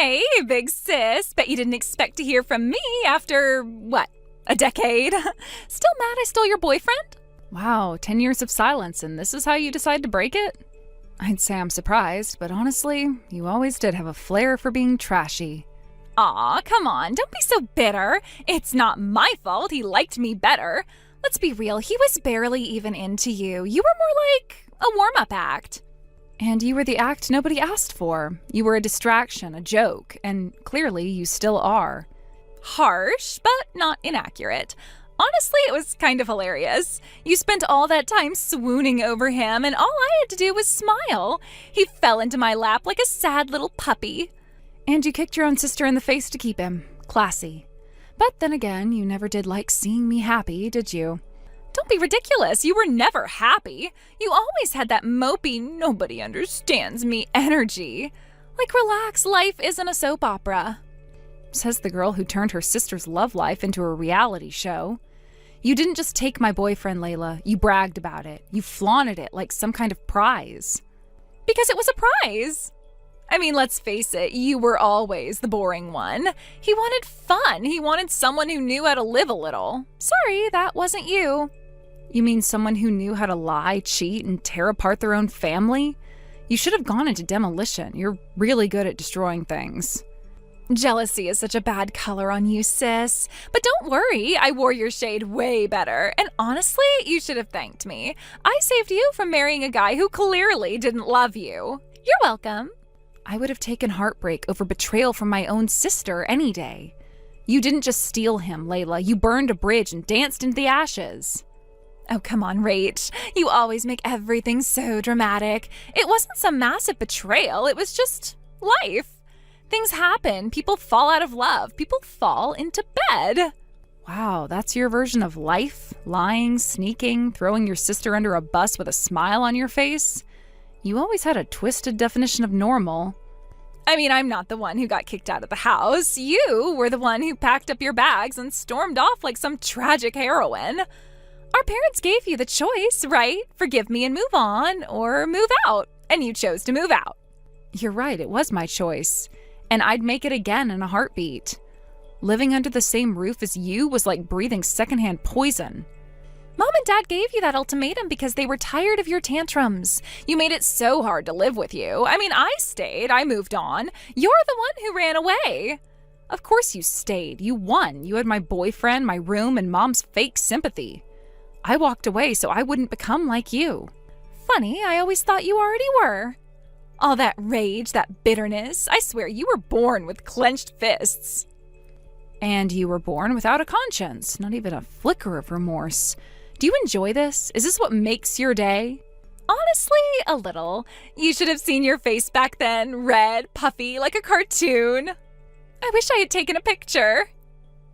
Hey, big sis. Bet you didn't expect to hear from me after, what, a decade? Still mad I stole your boyfriend? Wow, 10 years of silence, and this is how you decide to break it? I'd say I'm surprised, but honestly, you always did have a flair for being trashy. Aw, come on, don't be so bitter. It's not my fault he liked me better. Let's be real, he was barely even into you. You were more like a warm-up act. And you were the act nobody asked for. You were a distraction, a joke, and clearly you still are. Harsh, but not inaccurate. Honestly, it was kind of hilarious. You spent all that time swooning over him, and all I had to do was smile. He fell into my lap like a sad little puppy. And you kicked your own sister in the face to keep him. Classy. But then again, you never did like seeing me happy, did you? Don't be ridiculous. You were never happy. You always had that mopey, nobody understands me energy. Like, relax, life isn't a soap opera. Says the girl who turned her sister's love life into a reality show. You didn't just take my boyfriend, Layla. You bragged about it. You flaunted it like some kind of prize. Because it was a prize. I mean, let's face it, you were always the boring one. He wanted fun. He wanted someone who knew how to live a little. Sorry, that wasn't you. You mean someone who knew how to lie, cheat, and tear apart their own family? You should have gone into demolition. You're really good at destroying things. Jealousy is such a bad color on you, sis. But don't worry, I wore your shade way better. And honestly, you should have thanked me. I saved you from marrying a guy who clearly didn't love you. You're welcome. I would have taken heartbreak over betrayal from my own sister any day. You didn't just steal him, Layla. You burned a bridge and danced into the ashes. Oh, come on, Rach. You always make everything so dramatic. It wasn't some massive betrayal. It was just life. Things happen. People fall out of love. People fall into bed. Wow, that's your version of life? Lying, sneaking, throwing your sister under a bus with a smile on your face? You always had a twisted definition of normal. I mean, I'm not the one who got kicked out of the house. You were the one who packed up your bags and stormed off like some tragic heroine. Our parents gave you the choice, right? Forgive me and move on, or move out. And you chose to move out. You're right, it was my choice. And I'd make it again in a heartbeat. Living under the same roof as you was like breathing secondhand poison. Mom and Dad gave you that ultimatum because they were tired of your tantrums. You made it so hard to live with you. I mean, I stayed. I moved on. You're the one who ran away. Of course you stayed. You won. You had my boyfriend, my room, and Mom's fake sympathy. I walked away so I wouldn't become like you. Funny, I always thought you already were. All that rage, that bitterness, I swear you were born with clenched fists. And you were born without a conscience, not even a flicker of remorse. Do you enjoy this? Is this what makes your day? Honestly, a little. You should have seen your face back then, red, puffy, like a cartoon. I wish I had taken a picture.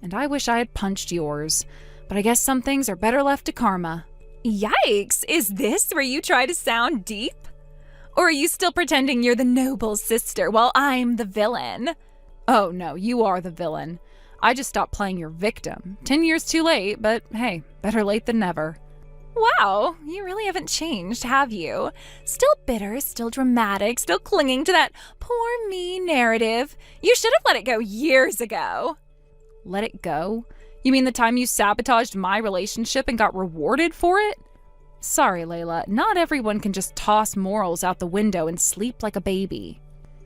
And I wish I had punched yours. But I guess some things are better left to karma. Yikes! Is this where you try to sound deep? Or are you still pretending you're the noble sister while I'm the villain? Oh no, you are the villain. I just stopped playing your victim. 10 years too late, but hey, better late than never. Wow, you really haven't changed, have you? Still bitter, still dramatic, still clinging to that poor me narrative. You should have let it go years ago. Let it go? You mean the time you sabotaged my relationship and got rewarded for it? Sorry, Layla, not everyone can just toss morals out the window and sleep like a baby.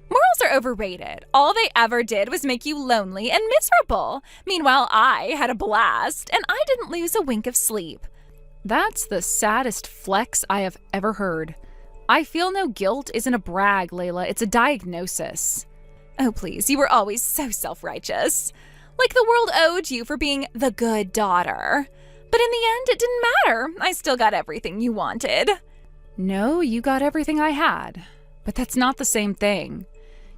Morals are overrated. All they ever did was make you lonely and miserable. Meanwhile, I had a blast, and I didn't lose a wink of sleep. That's the saddest flex I have ever heard. I feel no guilt isn't a brag, Layla. It's a diagnosis. Oh, please, you were always so self-righteous. Like the world owed you for being the good daughter. But in the end, it didn't matter. I still got everything you wanted. No, you got everything I had. But that's not the same thing.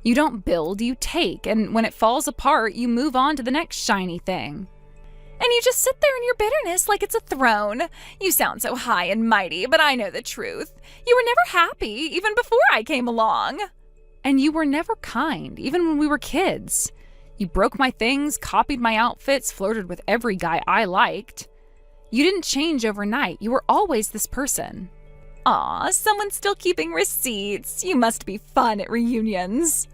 You don't build, you take, and when it falls apart, you move on to the next shiny thing. And you just sit there in your bitterness like it's a throne. You sound so high and mighty, but I know the truth. You were never happy, even before I came along. And you were never kind, even when we were kids. You broke my things, copied my outfits, flirted with every guy I liked. You didn't change overnight. You were always this person. Aw, someone's still keeping receipts. You must be fun at reunions.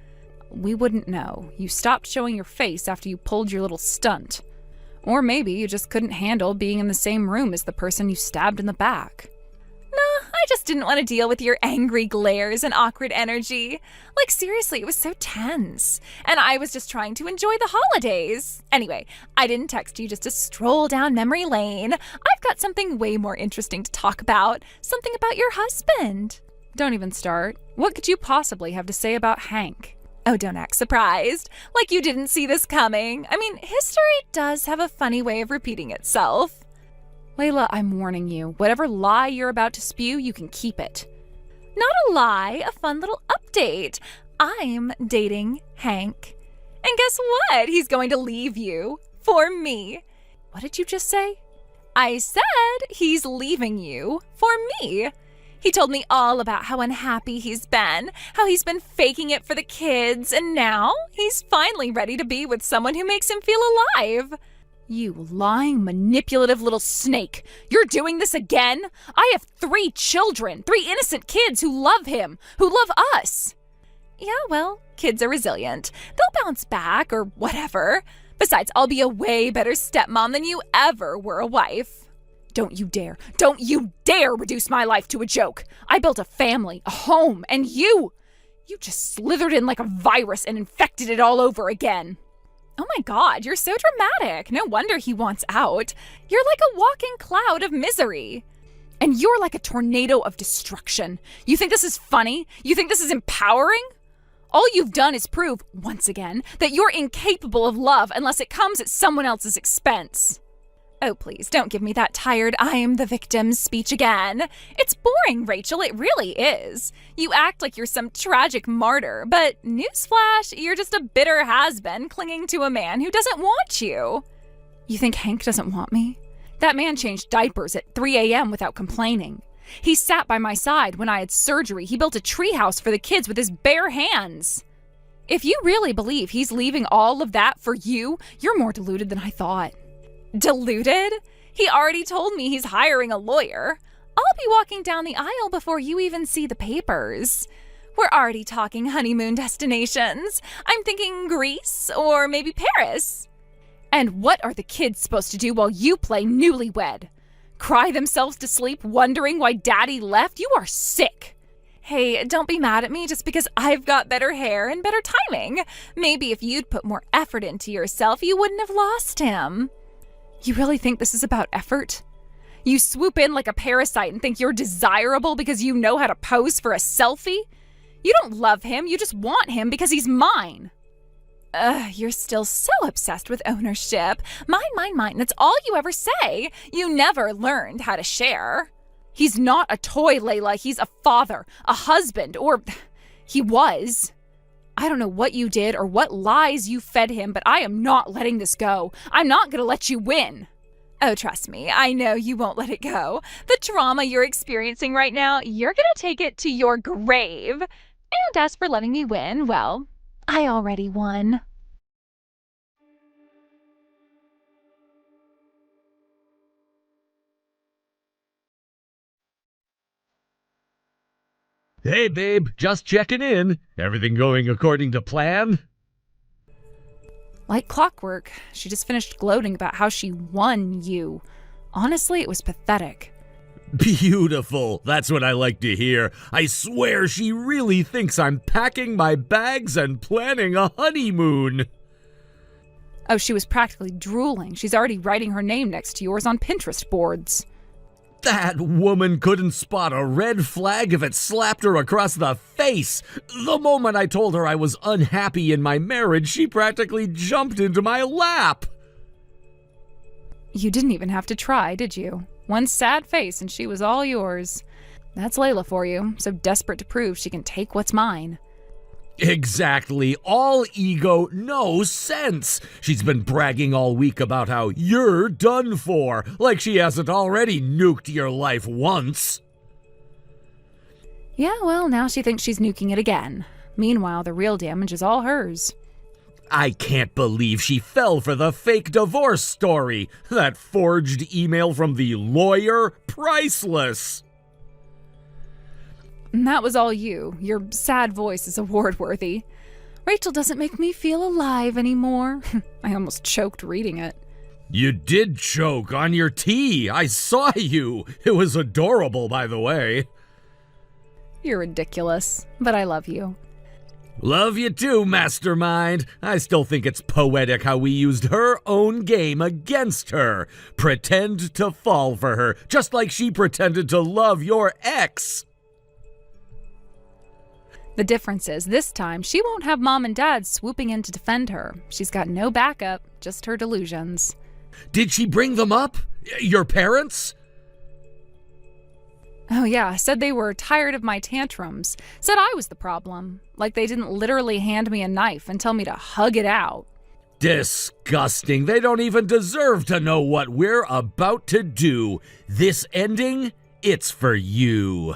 We wouldn't know. You stopped showing your face after you pulled your little stunt. Or maybe you just couldn't handle being in the same room as the person you stabbed in the back. Nah, I just didn't want to deal with your angry glares and awkward energy. Like, seriously, it was so tense. And I was just trying to enjoy the holidays. Anyway, I didn't text you just to stroll down memory lane. I've got something way more interesting to talk about. Something about your husband. Don't even start. What could you possibly have to say about Hank? Oh, don't act surprised. Like you didn't see this coming. I mean, history does have a funny way of repeating itself. Layla, I'm warning you. Whatever lie you're about to spew, you can keep it. Not a lie, a fun little update. I'm dating Hank. And guess what? He's going to leave you. For me. What did you just say? I said he's leaving you. For me. He told me all about how unhappy he's been, how he's been faking it for the kids, and now he's finally ready to be with someone who makes him feel alive. You lying, manipulative little snake. You're doing this again? I have 3 children, 3 innocent kids who love him, who love us. Yeah, well, kids are resilient. They'll bounce back or whatever. Besides, I'll be a way better stepmom than you ever were a wife. Don't you dare reduce my life to a joke. I built a family, a home, and you just slithered in like a virus and infected it all over again. Oh my God, you're so dramatic. No wonder he wants out. You're like a walking cloud of misery. And you're like a tornado of destruction. You think this is funny? You think this is empowering? All you've done is prove, once again, that you're incapable of love unless it comes at someone else's expense. Oh, please, don't give me that tired I'm the victim speech again. It's boring, Rachel, it really is. You act like you're some tragic martyr, but newsflash, you're just a bitter has-been clinging to a man who doesn't want you. You think Hank doesn't want me? That man changed diapers at 3 a.m. without complaining. He sat by my side when I had surgery. He built a treehouse for the kids with his bare hands. If you really believe he's leaving all of that for you, you're more deluded than I thought. Deluded? He already told me he's hiring a lawyer. I'll be walking down the aisle before you even see the papers. We're already talking honeymoon destinations. I'm thinking Greece or maybe Paris. And what are the kids supposed to do while you play newlywed? Cry themselves to sleep wondering why Daddy left? You are sick. Hey, don't be mad at me just because I've got better hair and better timing. Maybe if you'd put more effort into yourself, you wouldn't have lost him. You really think this is about effort? You swoop in like a parasite and think you're desirable because you know how to pose for a selfie? You don't love him, you just want him because he's mine. You're still so obsessed with ownership. Mine, mine, mine, that's all you ever say. You never learned how to share. He's not a toy, Layla. He's a father, a husband, or he was. I don't know what you did or what lies you fed him, but I am not letting this go. I'm not going to let you win. Oh, trust me, I know you won't let it go. The trauma you're experiencing right now, you're going to take it to your grave. And as for letting me win, well, I already won. Hey, babe, just checking in. Everything going according to plan? Like clockwork, she just finished gloating about how she won you. Honestly, it was pathetic. Beautiful. That's what I like to hear. I swear she really thinks I'm packing my bags and planning a honeymoon. Oh, she was practically drooling. She's already writing her name next to yours on Pinterest boards. That woman couldn't spot a red flag if it slapped her across the face. The moment I told her I was unhappy in my marriage, she practically jumped into my lap. You didn't even have to try, did you? One sad face and she was all yours. That's Layla for you, so desperate to prove she can take what's mine. Exactly. All ego, no sense. She's been bragging all week about how you're done for, like she hasn't already nuked your life once. Yeah, well, now she thinks she's nuking it again. Meanwhile, the real damage is all hers. I can't believe she fell for the fake divorce story. That forged email from the lawyer, priceless. And that was all you. Your sad voice is award-worthy. Rachel doesn't make me feel alive anymore. I almost choked reading it. You did choke on your tea. I saw you. It was adorable, by the way. You're ridiculous, but I love you. Love you too, mastermind. I still think it's poetic how we used her own game against her. Pretend to fall for her, just like she pretended to love your ex. The difference is, this time, she won't have Mom and Dad swooping in to defend her. She's got no backup, just her delusions. Did she bring them up? Your parents? Oh yeah, said they were tired of my tantrums. Said I was the problem. Like they didn't literally hand me a knife and tell me to hug it out. Disgusting. They don't even deserve to know what we're about to do. This ending, it's for you.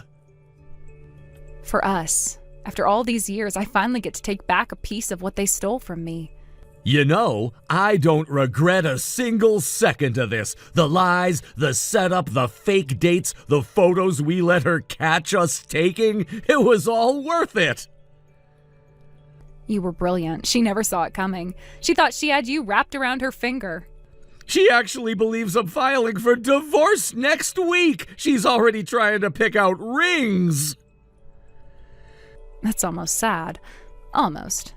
For us. After all these years, I finally get to take back a piece of what they stole from me. You know, I don't regret a single second of this. The lies, the setup, the fake dates, the photos we let her catch us taking, it was all worth it. You were brilliant. She never saw it coming. She thought she had you wrapped around her finger. She actually believes I'm filing for divorce next week. She's already trying to pick out rings. That's almost sad. Almost.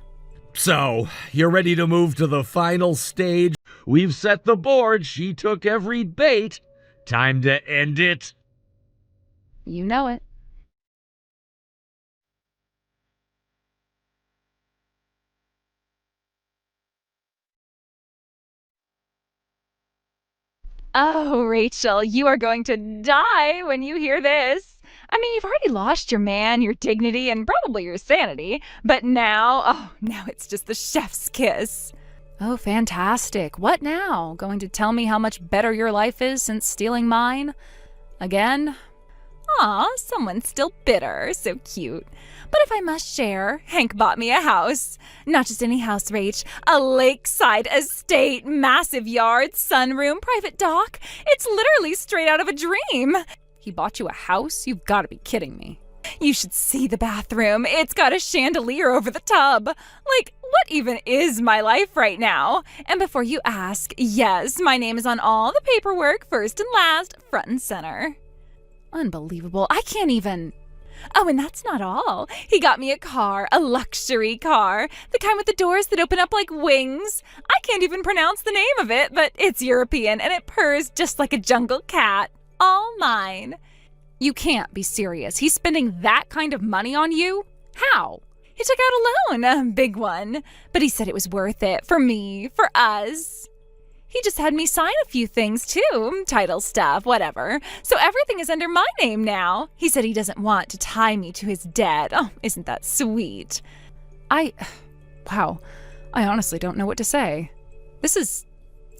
So, you're ready to move to the final stage? We've set the board. She took every bait. Time to end it. You know it. Oh, Rachel, you are going to die when you hear this. I mean, you've already lost your man, your dignity, and probably your sanity. But now it's just the chef's kiss. Oh, fantastic. What now? Going to tell me how much better your life is since stealing mine? Again? Aw, someone's still bitter. So cute. But if I must share, Hank bought me a house. Not just any house, Rach. A lakeside estate, massive yard, sunroom, private dock. It's literally straight out of a dream. He bought you a house? You've got to be kidding me. You should see the bathroom. It's got a chandelier over the tub. Like, what even is my life right now? And before you ask, yes, my name is on all the paperwork, first and last, front and center. Unbelievable. I can't even... Oh, and that's not all. He got me a car, a luxury car, the kind with the doors that open up like wings. I can't even pronounce the name of it, but it's European and it purrs just like a jungle cat. All mine. You can't be serious. He's spending that kind of money on you? How? He took out a loan, a big one, but he said it was worth it for me, for us. He just had me sign a few things too, title stuff, whatever. So everything is under my name now. He said he doesn't want to tie me to his debt. Oh, isn't that sweet? Wow. I honestly don't know what to say. This is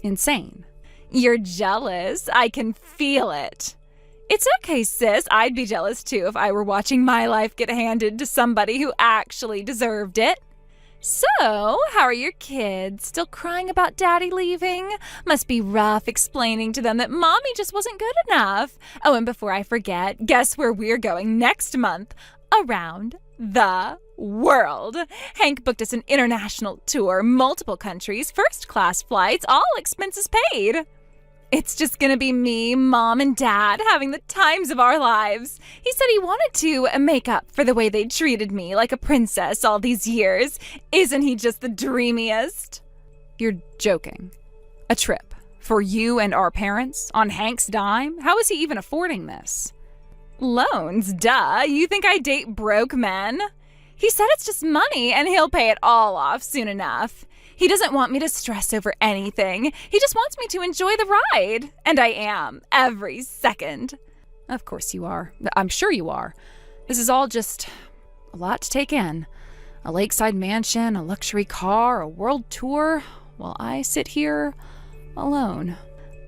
insane. You're jealous. I can feel it. It's okay, sis. I'd be jealous too if I were watching my life get handed to somebody who actually deserved it. So, how are your kids? Still crying about daddy leaving? Must be rough explaining to them that mommy just wasn't good enough. Oh, and before I forget, guess where we're going next month? Around the world. Hank booked us an international tour, multiple countries, first-class flights, all expenses paid. It's just gonna be me, mom, and dad having the times of our lives. He said he wanted to make up for the way they treated me like a princess all these years. Isn't he just the dreamiest? You're joking. A trip for you and our parents on Hank's dime? How is he even affording this? Loans, duh. You think I date broke men? He said it's just money and he'll pay it all off soon enough. He doesn't want me to stress over anything. He just wants me to enjoy the ride. And I am, every second. Of course you are. I'm sure you are. This is all just a lot to take in. A lakeside mansion, a luxury car, a world tour, while I sit here alone.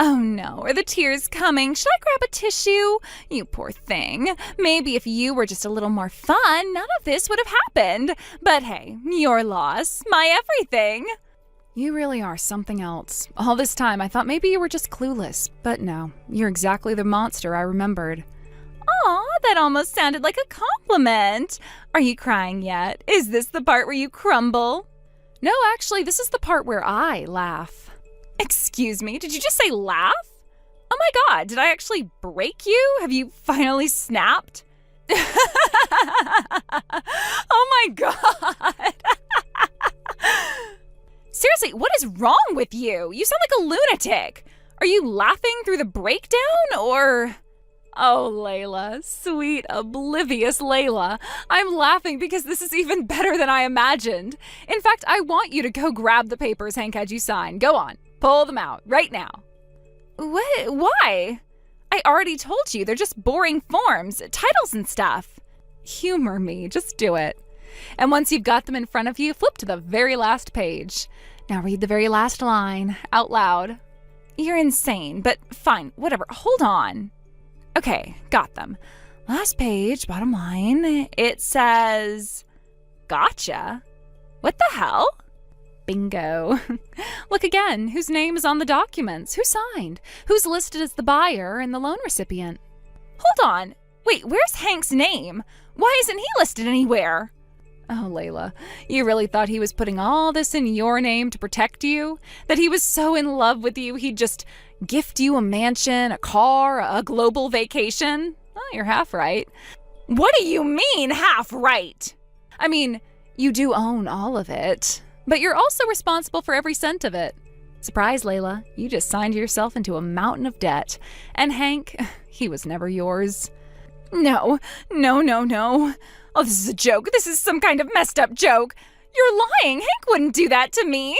Oh no, are the tears coming? Should I grab a tissue? You poor thing. Maybe if you were just a little more fun, none of this would have happened. But hey, your loss, my everything. You really are something else. All this time I thought maybe you were just clueless, but no, you're exactly the monster I remembered. Aw, that almost sounded like a compliment. Are you crying yet? Is this the part where you crumble? No, actually, this is the part where I laugh. Excuse me, did you just say laugh? Oh my God, did I actually break you? Have you finally snapped? Oh my God. Seriously, what is wrong with you? You sound like a lunatic. Are you laughing through the breakdown or... Oh, Layla, sweet, oblivious Layla. I'm laughing because this is even better than I imagined. In fact, I want you to go grab the papers Hank had you sign. Go on, pull them out right now. What? Why? I already told you, they're just boring forms, titles and stuff. Humor me, just do it. And once you've got them in front of you, flip to the very last page. Now read the very last line out loud. You're insane, but fine, whatever, hold on. Okay, got them. Last page, bottom line, it says, gotcha. What the hell? Bingo. Look again, whose name is on the documents? Who signed? Who's listed as the buyer and the loan recipient? Hold on. Wait, where's Hank's name? Why isn't he listed anywhere? Oh, Layla, you really thought he was putting all this in your name to protect you? That he was so in love with you he'd just gift you a mansion, a car, a global vacation? Well, you're half right. What do you mean, half right? I mean, you do own all of it, but you're also responsible for every cent of it. Surprise, Layla, you just signed yourself into a mountain of debt. And Hank, he was never yours. No. Oh, this is a joke. This is some kind of messed up joke. You're lying. Hank wouldn't do that to me.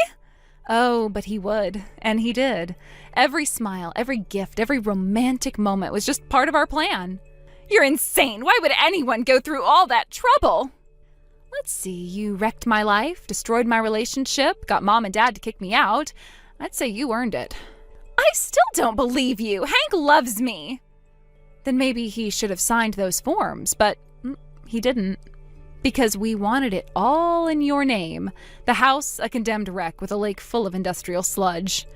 Oh, but he would. And he did. Every smile, every gift, every romantic moment was just part of our plan. You're insane. Why would anyone go through all that trouble? Let's see. You wrecked my life, destroyed my relationship, got mom and dad to kick me out. I'd say you earned it. I still don't believe you. Hank loves me. Then maybe he should have signed those forms, but he didn't. Because we wanted it all in your name. The house, a condemned wreck with a lake full of industrial sludge.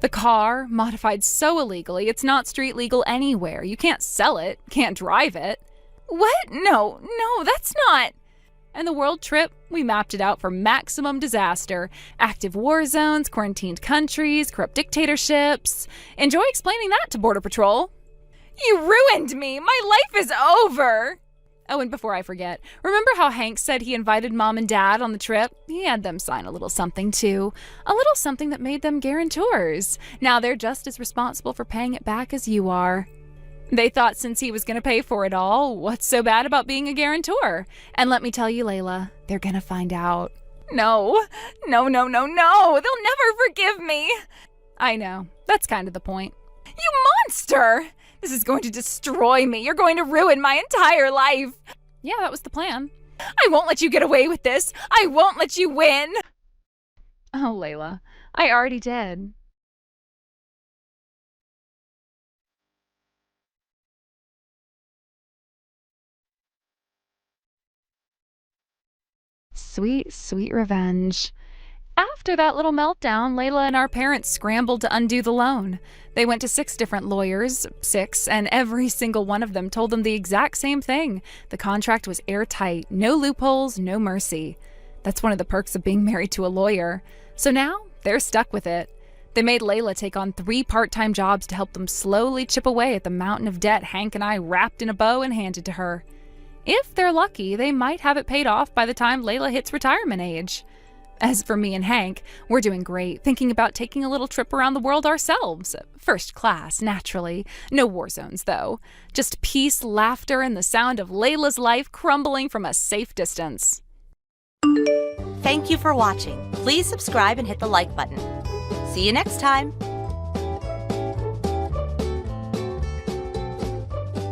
The car, modified so illegally, it's not street legal anywhere. You can't sell it, can't drive it. What? No, that's not... And the world trip, we mapped it out for maximum disaster. Active war zones, quarantined countries, corrupt dictatorships. Enjoy explaining that to Border Patrol. You ruined me! My life is over! Oh, and before I forget, remember how Hank said he invited mom and dad on the trip? He had them sign a little something too. A little something that made them guarantors. Now they're just as responsible for paying it back as you are. They thought since he was going to pay for it all, what's so bad about being a guarantor? And let me tell you, Layla, they're going to find out. No. They'll never forgive me. I know. That's kind of the point. You monster! This is going to destroy me. You're going to ruin my entire life. Yeah, that was the plan. I won't let you get away with this. I won't let you win. Oh, Layla, I already did. Sweet, sweet revenge. After that little meltdown, Layla and our parents scrambled to undo the loan. They went to 6 different lawyers, and every single one of them told them the exact same thing. The contract was airtight, no loopholes, no mercy. That's one of the perks of being married to a lawyer. So now, they're stuck with it. They made Layla take on 3 part-time jobs to help them slowly chip away at the mountain of debt Hank and I wrapped in a bow and handed to her. If they're lucky, they might have it paid off by the time Layla hits retirement age. As for me and Hank, we're doing great, thinking about taking a little trip around the world ourselves. First class, naturally. No war zones, though. Just peace, laughter, and the sound of Layla's life crumbling from a safe distance. Thank you for watching. Please subscribe and hit the like button. See you next time.